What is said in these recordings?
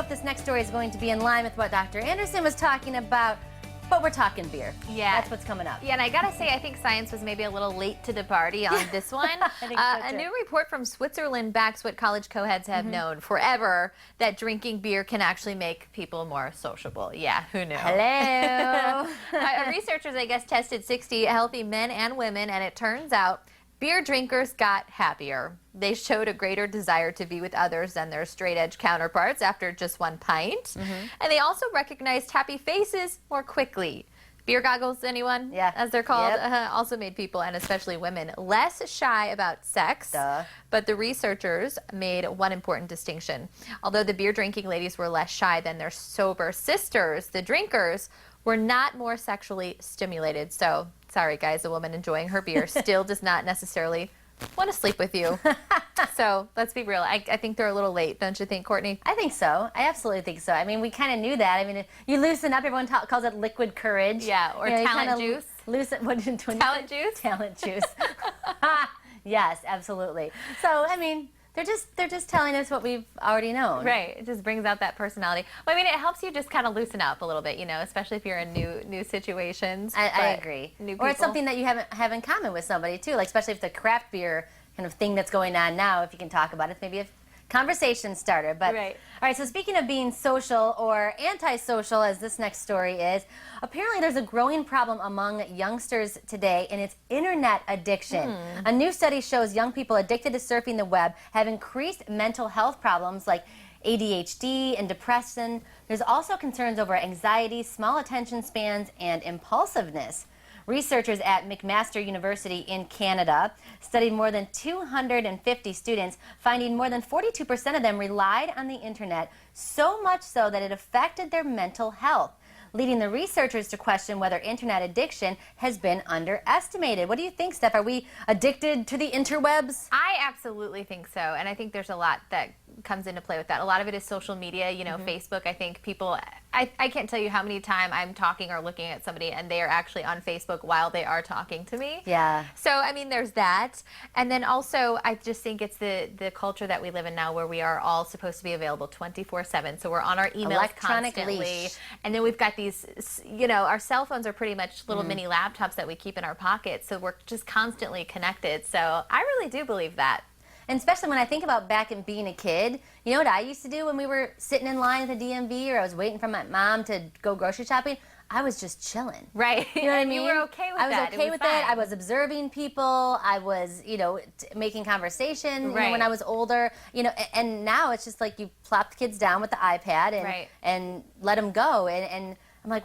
if this next story is going to be in line with what Dr. Anderson was talking about, but we're talking beer. Yeah. That's what's coming up. Yeah, and I gotta say, I think science was maybe a little late to the party on this one. I think so, A too. new report from Switzerland backs what college co-heads have known forever, that drinking beer can actually make people more sociable. Yeah, who knew? Hello. Researchers, I guess, tested 60 healthy men and women, and it turns out beer drinkers got happier. They showed a greater desire to be with others than their straight-edge counterparts after just one pint. And they also recognized happy faces more quickly. Beer goggles, anyone? Yeah. As they're called, Yep. also made people, and especially women, less shy about sex. Duh. But the researchers made one important distinction. Although the beer drinking ladies were less shy than their sober sisters, the drinkers were not more sexually stimulated. So, sorry guys, a woman enjoying her beer still does not necessarily want to sleep with you. So, let's be real. I think they're a little late, don't you think, Courtney? I think so. I absolutely think so. I mean, we kind of knew that. I mean, if you loosen up, everyone calls it liquid courage. Yeah, or you talent kinda juice. Loosen, Talent juice? Talent juice. Yes, absolutely. So, I mean, they're just telling us what we've already known. Right. It just brings out that personality. Well, I mean, it helps you just kind of loosen up a little bit, you know, especially if you're in new situations. I agree. New or it's people. something that you have in common with somebody too, like especially if the craft beer kind of thing that's going on now, if you can talk about it, maybe a conversation starter. But Right. all right, so speaking of being social or antisocial, as this next story is, apparently there's a growing problem among youngsters today, and it's internet addiction. A new study shows young people addicted to surfing the web have increased mental health problems like ADHD and depression. There's also concerns over anxiety, small attention spans, and impulsiveness. Researchers at McMaster University in Canada studied more than 250 students, finding more than 42% of them relied on the internet, so much so that it affected their mental health, leading the researchers to question whether internet addiction has been underestimated. What do you think, Steph? Are we addicted to the interwebs? I absolutely think so, and I think there's a lot that comes into play with that. A lot of it is social media, you know, Facebook. I think people, I can't tell you how many times I'm talking or looking at somebody and they are actually on Facebook while they are talking to me. Yeah. So, I mean, there's that. And then also, I just think it's the culture that we live in now where we are all supposed to be available 24/7. So we're on our emails Electronic constantly. leash. And then we've got these, you know, our cell phones are pretty much little mini laptops that we keep in our pockets. So we're just constantly connected. So I really do believe that. And especially when I think about back in being a kid, you know what I used to do when we were sitting in line at the DMV or I was waiting for my mom to go grocery shopping? I was just chilling. Right. You know what I And mean? you were okay with that. I was okay with it. fine. I was observing people. I was, you know, making conversation you know, when Right. I was older. You know, and now it's just like you plop the kids down with the iPad and Right. and let them go. And I'm like,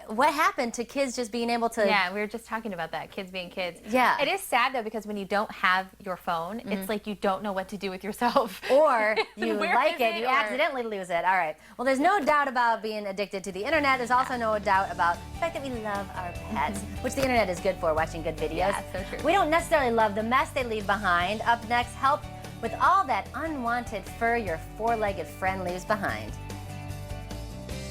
what happened to kids just being able to? Yeah, we were just talking about that, kids being kids. Yeah. It is sad, though, because when you don't have your phone, it's like you don't know what to do with yourself. Or you Where like is it, you or- accidentally lose it. All right. Well, there's no doubt about being addicted to the internet. There's also no doubt about the fact that we love our pets, which the internet is good for, watching good videos. Yeah, so true. We don't necessarily love the mess they leave behind. Up next, help with all that unwanted fur your four-legged friend leaves behind.